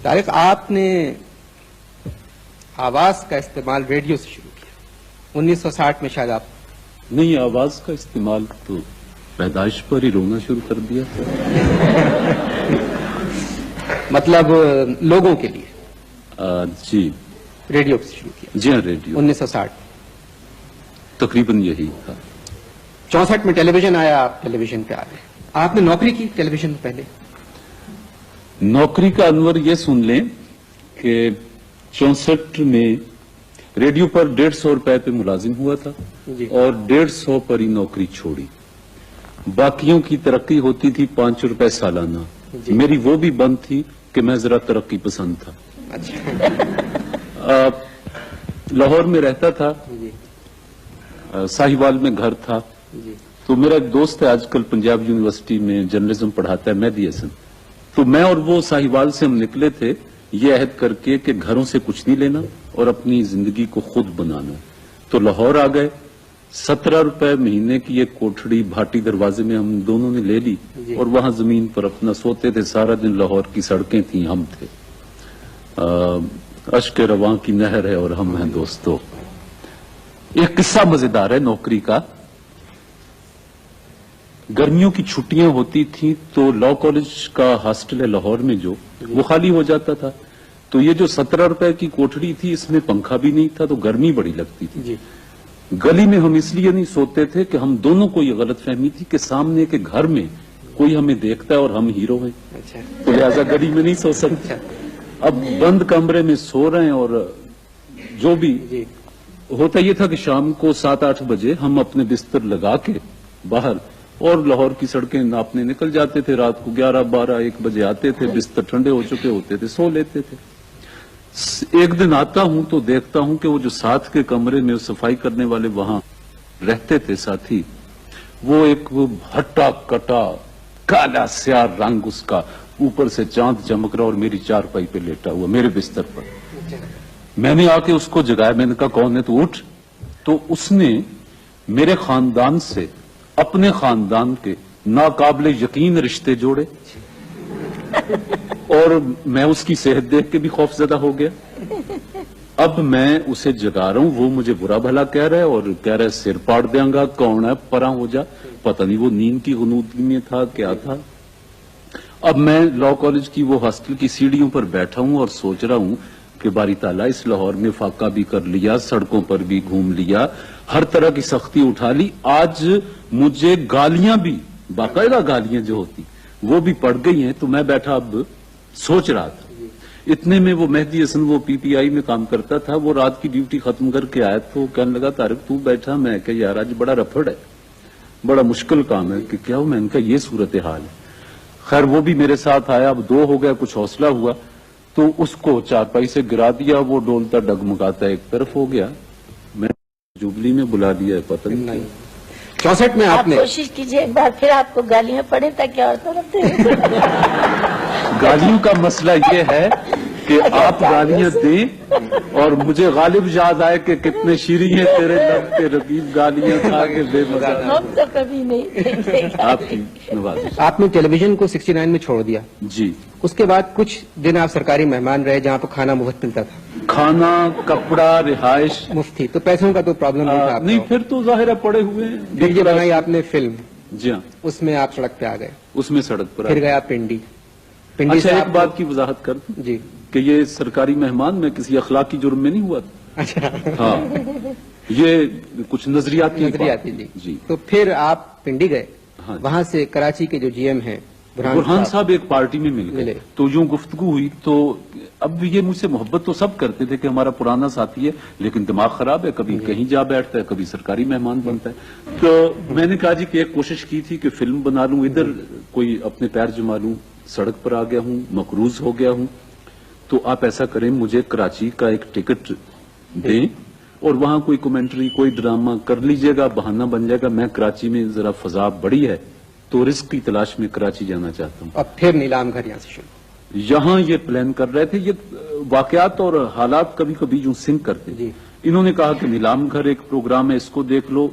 तारिक, आपने आवाज का इस्तेमाल रेडियो से शुरू किया 1960 में शायद आप। नहीं, आवाज का इस्तेमाल तो पैदाइश पर ही रोना शुरू कर दिया था। मतलब लोगों के लिए? जी, रेडियो से शुरू किया? जी हाँ, रेडियो 1960 तकरीबन यही था। 64 में टेलीविजन आया, आप टेलीविजन पे आ गए। आपने नौकरी की टेलीविजन में पहले? नौकरी का अनवर ये सुन लें कि 64 में रेडियो पर 150 रुपए पे मुलाजिम हुआ था और 150 पर ही नौकरी छोड़ी। बाकियों की तरक्की होती थी 5 रुपए सालाना, मेरी वो भी बंद थी कि मैं जरा तरक्की पसंद था। अच्छा। लाहौर में रहता था, साहिवाल में घर था। तो मेरा एक दोस्त है, आजकल पंजाब यूनिवर्सिटी में जर्नलिज्म पढ़ाता है, मेहदी हसन। तो मैं और वो साहिवाल से हम निकले थे ये अहद करके कि घरों से कुछ नहीं लेना और अपनी जिंदगी को खुद बनाना। तो लाहौर आ गए। 17 रुपए महीने की एक कोठड़ी भाटी दरवाजे में हम दोनों ने ले ली और वहां जमीन पर अपना सोते थे। सारा दिन लाहौर की सड़कें थी, हम थे। अश्क रवां की नहर है और हम हैं दोस्तों। एक किस्सा मजेदार है नौकरी का। गर्मियों की छुट्टियां होती थी तो लॉ कॉलेज का हॉस्टल है लाहौर में जो, वो खाली हो जाता था। तो ये जो 17 रुपए की कोठड़ी थी, इसमें पंखा भी नहीं था तो गर्मी बड़ी लगती थी। गली में हम इसलिए नहीं सोते थे कि हम दोनों को ये गलत फहमी थी कि सामने के घर में कोई हमें देखता है और हम हीरो हैं। तो लिहाजा गली में नहीं सो सकते। अब बंद कमरे में सो रहे हैं और जो भी होता ये था कि शाम को 7-8 बजे हम अपने बिस्तर लगा के बाहर और लाहौर की सड़कें नापने निकल जाते थे। रात को 11-12-1 बजे आते थे, बिस्तर ठंडे हो चुके होते थे, सो लेते थे। एक दिन आता हूं तो देखता हूं कि वो जो साथ के कमरे में सफाई करने वाले वहां रहते थे साथी, वो एक हट्टा कटा काला स्याह रंग उसका, ऊपर से चांद चमक रहा और मेरी चारपाई पे लेटा हुआ मेरे बिस्तर पर। मैंने आके उसको जगाया, मैंने कहा कौन है? तो उठ। तो उसने मेरे खानदान से अपने खानदान के नाकाबिले यकीन रिश्ते जोड़े और मैं उसकी सेहत देख के भी खौफजदा हो गया। अब मैं उसे जगा रहा हूं, वो मुझे बुरा भला कह रहा है और कह रहा है सिर पाड़ देंगा, कौन है, परा हो जा। पता नहीं वो नींद की गुनूदगी में था, क्या था। अब मैं लॉ कॉलेज की वो हॉस्टल की सीढ़ियों पर बैठा हूं और सोच रहा हूं कि बारी ताला इस लाहौर में फाका भी कर लिया, सड़कों पर भी घूम लिया, हर तरह की सख्ती उठा ली। आज मुझे गालियां भी, बाकायदा गालियां जो होती वो भी पड़ गई हैं। तो मैं बैठा अब सोच रहा था। इतने में वो मेहदी हसन, वो पीटीआई में काम करता था, वो रात की ड्यूटी खत्म करके आया तो कहने लगा तारिक तू बैठा। मैं कहा यार आज बड़ा रफड़ है, बड़ा मुश्किल काम है। कि क्या हो? मैंने कहा ये सूरत हाल है। खैर वो भी मेरे साथ आया। अब 2 हो गया, कुछ हौसला हुआ तो उसको चारपाई से गिरा दिया। वो डोलता डगमगाता एक तरफ हो गया। मैं जुबली में बुला दिया है, पता नहीं। 64 में आपने कोशिश कीजिए एक बार फिर आपको गालियां पड़े ताकि और तरफ गालियों का मसला ये है कि आप गालियां दें और मुझे गालिब याद आए कि कितने शीरी हैं तेरे लब के रकीब, गालियां खा के बेमजा। हम तो कभी नहीं। आपकी नवाजिश। आपने टेलीविजन को 69 में छोड़ दिया जी। उसके बाद कुछ दिन आप सरकारी मेहमान रहे जहाँ पर खाना मुफ्त मिलता था। खाना, कपड़ा, रिहाइश मुफ्ती, तो पैसों का तो प्रॉब्लम नहीं था। नहीं, फिर तो जाहिर है पड़े हुए। फिर ये बनाई आपने फिल्म। जी हाँ, उसमें आप सड़क पे आ गए। उसमें सड़क पर फिर गया पिंडी। पिंडी अच्छा, से एक बात की वजाहत कर दूं जी कि ये सरकारी मेहमान में किसी अखलाकी जुर्म में नहीं हुआ था। अच्छा। हाँ, ये कुछ नजरियाती जी। तो फिर आप पिंडी गए। हाँ, वहां से कराची के जो जीएम हैं बुरहान साहब एक पार्टी में मिल गए। तो यूं गुफ्तगू हुई। तो अब ये मुझसे मोहब्बत तो सब करते थे कि हमारा पुराना साथी है, लेकिन दिमाग खराब है, कभी कहीं जा बैठता है, कभी सरकारी मेहमान बनता है। तो मैंने कहा जी कि एक कोशिश की थी कि फिल्म बना लूं, इधर कोई अपने पैर जमा लूं। सड़क पर आ गया हूं, मकरूज हो गया हूं। तो आप ऐसा करें, मुझे कराची का एक टिकट दें और वहां कोई कमेंट्री, कोई ड्रामा कर लीजिएगा, बहाना बन जाएगा। मैं कराची में जरा फजा बड़ी है तो रिस्क की तलाश में कराची जाना चाहता हूँ। अब फिर नीलाम घर यहाँ से शुरू। यहाँ ये प्लान कर रहे थे। ये वाकयात और हालात कभी कभी यूं सिंक करते। इन्होंने कहा कि नीलाम घर एक प्रोग्राम है, इसको देख लो।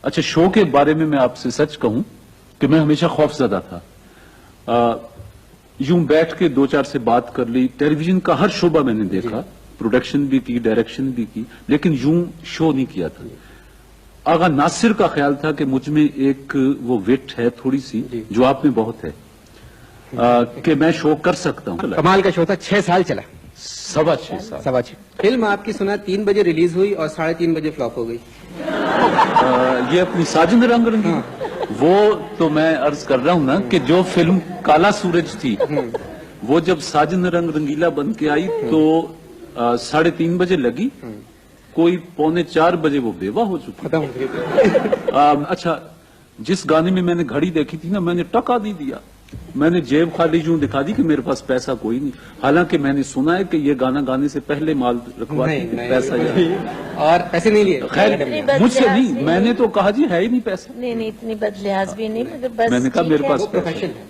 अच्छा, शो के बारे में मैं आपसे सच कहूं कि मैं हमेशा खौफजदा था। यूं बैठ के दो चार से बात कर ली। टेलीविजन का हर शोबा मैंने देखा, प्रोडक्शन भी की, डायरेक्शन भी की, लेकिन यूं शो नहीं किया था। आगा नासिर का ख्याल था कि मुझ में एक वो विट है थोड़ी सी जो आप में बहुत है, कि मैं शो कर सकता हूँ। कमाल का शो था, 6 साल चला। 6.25 साल। 6.25। फिल्म आपकी सुना 3 बजे रिलीज हुई और 3:30 बजे फ्लॉप हो गई। ये अपनी साजन रंग रंगी, वो तो मैं अर्ज कर रहा हूँ ना कि जो फिल्म काला सूरज थी वो जब साजन रंग रंगीला बन के आई तो 3:30 बजे लगी, कोई 3:45 बजे वो बेवा हो चुकी। खत्म हो गई। अच्छा, जिस गाने में मैंने घड़ी देखी थी ना, मैंने टका नहीं दिया, मैंने जेब खाली यूं दिखा दी कि मेरे पास पैसा कोई नहीं। हालांकि मैंने सुना है कि ये गाना गाने से पहले माल रखवा पैसा और पैसे नहीं लिए। खैर मुझसे नहीं, मैंने तो कहा जी है ही नहीं पैसा। नहीं इतनी बदलिहाज भी नहीं, मगर बस मैंने कहा मेरे पास पैसा प्रोफेशन है।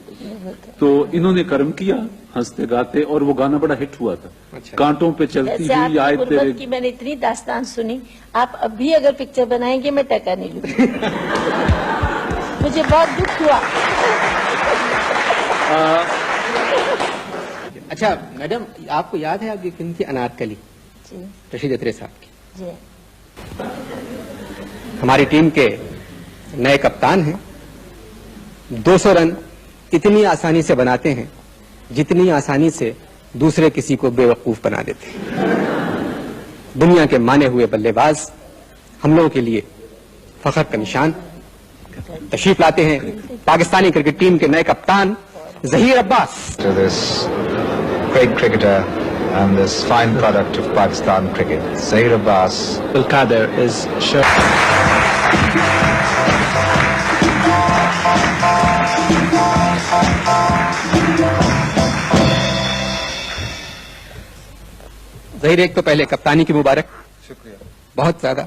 तो इन्होंने कर्म किया हंसते गाते, और वो गाना बड़ा हिट हुआ था। अच्छा। कांटों पे चलती जैसे हुई आए आपकी तेरे। गुर्बत की मैंने इतनी दास्तान सुनी, आप अभी अगर पिक्चर बनाएंगे मैं टका नहीं लूंगी। मुझे बहुत दुख हुआ। अच्छा मैडम, आपको याद है आपकी फिल्म थी अनारकली, जी रशीद अत्रे साहब की? जी। हमारी टीम के नए कप्तान हैं। 200 रन इतनी आसानी से बनाते हैं जितनी आसानी से दूसरे किसी को बेवकूफ बना देते हैं। दुनिया के माने हुए बल्लेबाज, हम लोगों के लिए फख्र का निशान। तशरीफ लाते हैं पाकिस्तानी क्रिकेट टीम के नए कप्तान Zaheer Abbas. To this great cricketer and this fine product of Pakistan cricket, Zahir Abbas. Al-Qadir is sure. Zaheer, एक तो पहले कप्तानी की मुबारक। शुक्रिया। बहुत ज्यादा।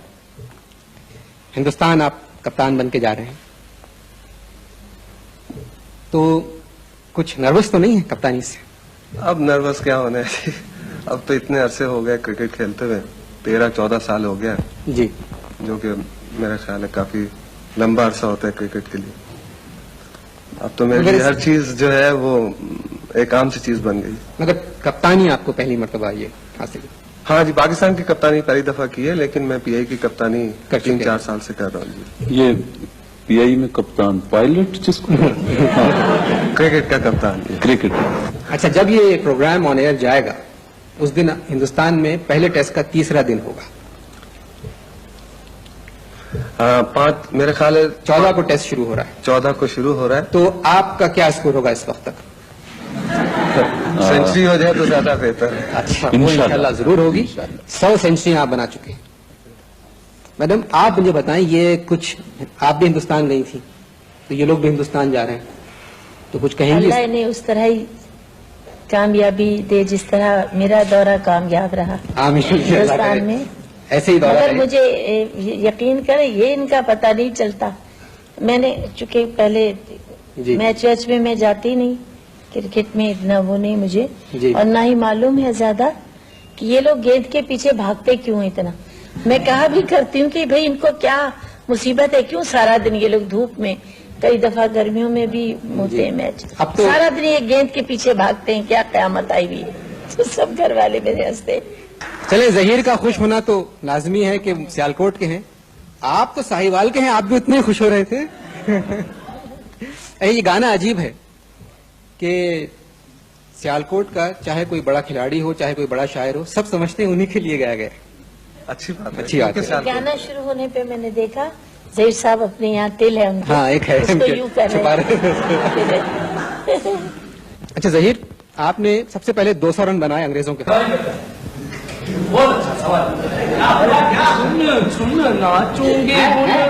हिंदुस्तान आप कप्तान बन के जा रहे हैं, तो कुछ नर्वस तो नहीं है कप्तानी से? अब नर्वस क्या होना है अब तो इतने अरसे हो गए क्रिकेट खेलते हुए, 13-14 साल हो गया, जी। जो कि मेरा ख्याल है काफी लंबा अरसा होता है क्रिकेट के लिए। अब तो मेरे लिए हर चीज जो है वो एक आम सी चीज बन गई। मगर कप्तानी आपको पहली मरतबा ये हासिल? हाँ जी, पाकिस्तान की कप्तानी पहली दफा की है, लेकिन मैं पीआई की कप्तानी कर चुके हैं। 3-4 साल से कर रहा हूँ जी। ये पीआई में कप्तान पायलट जिसको क्रिकेट का कप्तान जी। क्रिकेट। अच्छा, जब ये प्रोग्राम ऑन एयर जाएगा उस दिन हिंदुस्तान में पहले टेस्ट का 3रा दिन होगा। 5 मेरे ख्याल है 14 को टेस्ट शुरू हो रहा है। 14 को शुरू हो रहा है। तो आपका क्या स्कोर होगा इस वक्त तक? सेंचुरी हो जाए तो ज्यादा बेहतर है। अच्छा, वो इंशाल्लाह जरूर होगी। 100 सेंचुरी आप बना चुके हैं। मैडम, आप मुझे बताएं, ये कुछ आप भी हिंदुस्तान गई थी, तो ये लोग भी हिंदुस्तान जा रहे हैं, तो कुछ कहेंगे? अल्लाह ने उस तरह ही कामयाबी दे जिस तरह मेरा दौरा कामयाब रहा आमीन। हिंदुस्तान में। ऐसे ही दौरा मगर रहे। मुझे यकीन करें, ये इनका पता नहीं चलता। मैंने चूंकि पहले जी। मैच में मैं जाती नहीं, क्रिकेट में इतना वो नहीं मुझे, जी। और ना ही मालूम है ज्यादा कि ये लोग गेंद के पीछे भागते क्यों हैं इतना। मैं कहा भी करती हूँ कि भाई इनको क्या मुसीबत है, क्यों सारा दिन ये लोग धूप में, कई दफा गर्मियों में भी होते हैं मैच, अब तो सारा दिन ये गेंद के पीछे भागते हैं, क्या कयामत आई हुई है। तो सब घर वाले मेरे हंसते। चले, जहीर का खुश होना तो लाजमी है कि सियालकोट के हैं, आप तो साहिवाल के हैं, आप भी उतने खुश हो रहे थे। ये गाना अजीब है कि सियालकोट का चाहे कोई बड़ा खिलाड़ी हो, चाहे कोई बड़ा शायर हो, सब समझते हैं उन्हीं के लिए गाया गया। अच्छी बात है। अच्छी बात है। क्योंकि साल- गाना शुरू होने पे मैंने देखा जहीर साहब अपने यहाँ तिल है उनके, हाँ, एक है उसको उनके, यूं कर छुपा रहे रहे हैं। अच्छा जहीर, आपने सबसे पहले 200 रन बनाए अंग्रेजों के खिलाफ। सुन नाचूंगी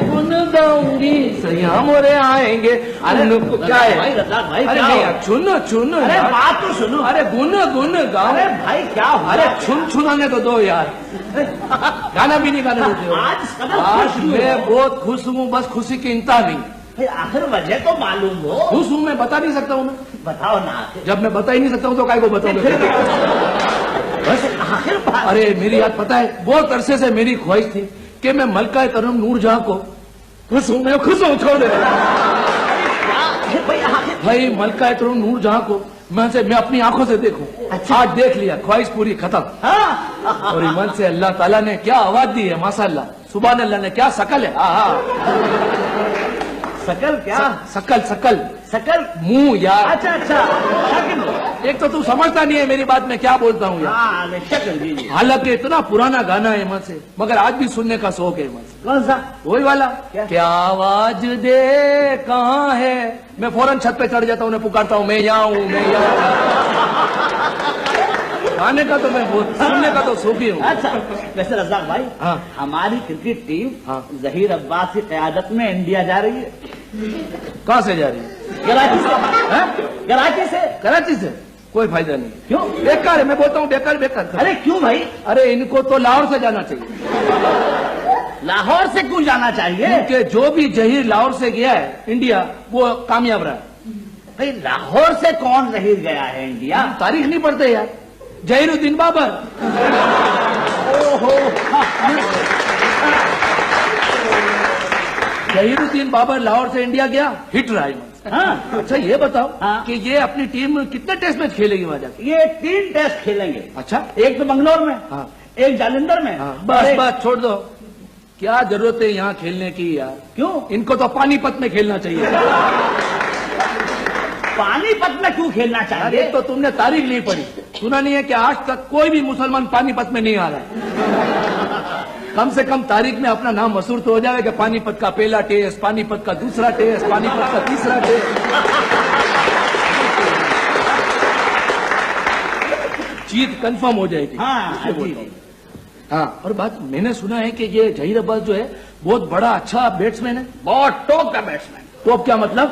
गुन गाऊंगी सैया मोरे आएंगे। अरे क्या है अरे नहीं, चुन अरे बात तो सुनो। अरे गुन गाओ। अरे भाई क्या हुआ? अरे छुनाने तो दो यार, गाना भी नहीं गाने देते हो। आज मैं बहुत खुश हूँ, बस खुशी की इंतहा नहीं। आखिर वजह तो मालूम हो। खुश हूँ मैं, बता नहीं सकता हूँ मैं। बताओ ना। जब मैं बता ही नहीं सकता हूँ तो काय को बताऊंगा? बस आखिर बात। अरे मेरी याद पता है, बहुत अरसे से मेरी ख्वाहिश थी कि मैं मलका करम नूरजहां को खुश हूँ, मैं खुश हूँ, छोड़ दे भाई आखिर भाई, मलका करम नूरजहां को मैं अपनी आंखों से देखूं। अच्छा। आज देख लिया, ख्वाहिश पूरी खत्म। हाँ। और ईमान से अल्लाह ताला ने क्या आवाज दी है, माशाअल्लाह, सुभान अल्लाह ने क्या शकल है। शकल क्या? शकल शकल शकल मुंह यार। अच्छा अच्छा, शक्ल। एक तो तू समझता नहीं है मेरी बात, मैं क्या बोलता हूँ यार। हाँ शक्ल जी जी। हालांकि इतना पुराना गाना है ईमान से, मगर आज भी सुनने का शौक है ईमान से। कौन सा? वही वाला, क्या आवाज दे कहाँ है। मैं फौरन छत पे चढ़ जाता हूँ, उन्हें पुकारता हूँ, मैं यहाँ हूँ, मैं यहाँ। गाने का तो मैं बहुत, सुनने का तो शौकी हूँ। अच्छा, वैसे रज़ाक भाई, हाँ। हमारी क्रिकेट टीम हाँ। जहीर अब्बास की क़यादत में इंडिया जा रही है। कहाँ से जा रही है? कराची से। हैं? कराची से। कराची से? कोई फायदा नहीं। क्यों? बेकार है, मैं बोलता हूँ बेकार बेकार। अरे क्यों भाई? अरे इनको तो लाहौर से जाना चाहिए। लाहौर से क्यों जाना चाहिए? क्योंकि जो भी जहीर लाहौर से गया है इंडिया, वो कामयाब रहा है। भाई लाहौर से कौन जहीर गया है इंडिया? तारीख नहीं पढ़ते यार। जहीरुद्दीन बाबर। ओहो। जहीरुद्दीन बाबर लाहौर से इंडिया गया, हिट रहा है। हाँ। अच्छा ये बताओ हाँ। कि ये अपनी टीम कितने टेस्ट मैच खेलेगी वहां जाके? ये 3 टेस्ट खेलेंगे। अच्छा। एक तो बंगलोर में, हाँ। एक जालंधर में। हाँ, और बस एक- बस छोड़ दो, क्या जरूरत है यहाँ खेलने की यार। क्यों? इनको तो पानीपत में खेलना चाहिए। पानीपत में क्यों खेलना अरे चाहिए? तो तुमने तारीख नहीं पढ़ी, सुना नहीं है कि आज तक कोई भी मुसलमान पानीपत में नहीं आ रहा है। कम से कम तारीख में अपना नाम मशहूर तो हो जाए कि पानीपत का पहला टेस्ट, पानीपत का दूसरा टेस्ट, पानीपत का तीसरा टेस्ट। जीत कंफर्म हो जाएगी। हाँ जी जी। हाँ, और बात मैंने सुना है कि ये जहीर अब्बास जो है बहुत बड़ा अच्छा बैट्समैन है। बहुत टॉप का बैट्समैन। टॉप क्या मतलब?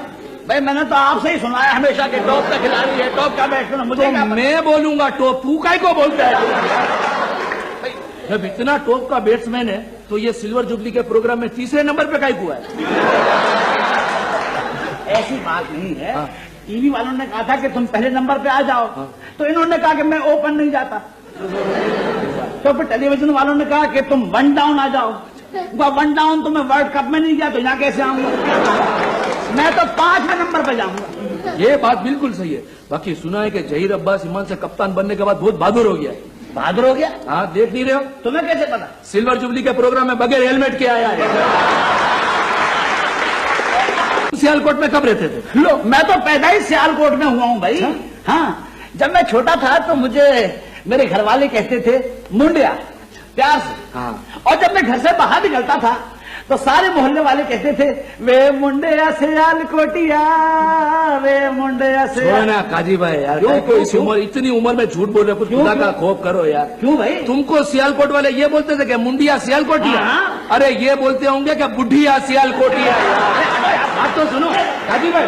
भाई मैंने तो आपसे ही सुना है हमेशा के टॉप का खिलाड़ी है, टॉप का बैट्समैन। मुझे तो क्या पता? मैं बोलूंगा टॉप, तू काय को बोलता है? जब इतना टॉप का बैट्समैन है तो ये सिल्वर जुबली के प्रोग्राम में तीसरे नंबर पे काय हुआ है? ऐसी बात नहीं है। हाँ। टीवी वालों ने कहा था कि तुम पहले नंबर पे आ जाओ। हाँ। तो इन्होंने कहा कि मैं ओपन नहीं जाता। तो फिर टेलीविजन वालों ने कहा कि तुम 1 डाउन आ जाओ। 1 डाउन तो मैं वर्ल्ड कप में नहीं गया, तो यहाँ कैसे आऊंगा? मैं तो 5वें नंबर पे जाऊंगा। ये बात बिल्कुल सही है। बाकी सुना है कि जहीर अब्बास ईमान से कप्तान बनने के बाद बहुत बहादुर हो गया है। बहादुर हो गया? हाँ, देख नहीं रहे हो? तुम्हें कैसे पता? सिल्वर जुबली के प्रोग्राम में बगैर हेलमेट के आया है। सियालकोट में कब रहते थे? लो, मैं तो पैदा ही सियालकोट में हुआ हूँ भाई। हाँ, जब मैं छोटा था तो मुझे मेरे घर वाले कहते थे मुंडिया, प्यार से। हाँ। और जब मैं घर से बाहर निकलता था तो सारे मोहल्ले वाले कहते थे, वे मुंडिया सियालकोटिया, वे मुंडिया छोड़ो ना काजी भाई यार, क्यों, क्या कोई इस क्यों? उम्र, इतनी उम्र में झूठ बोल रहे हो, कुछ क्यों, खुदा का क्यों? खौफ करो यार। क्यों भाई? तुमको सियालकोट वाले ये बोलते थे कि मुंडिया सियालकोटिया? हाँ। अरे ये बोलते होंगे कि बुढ़िया सियालकोटिया। बात तो सुनो काजी भाई,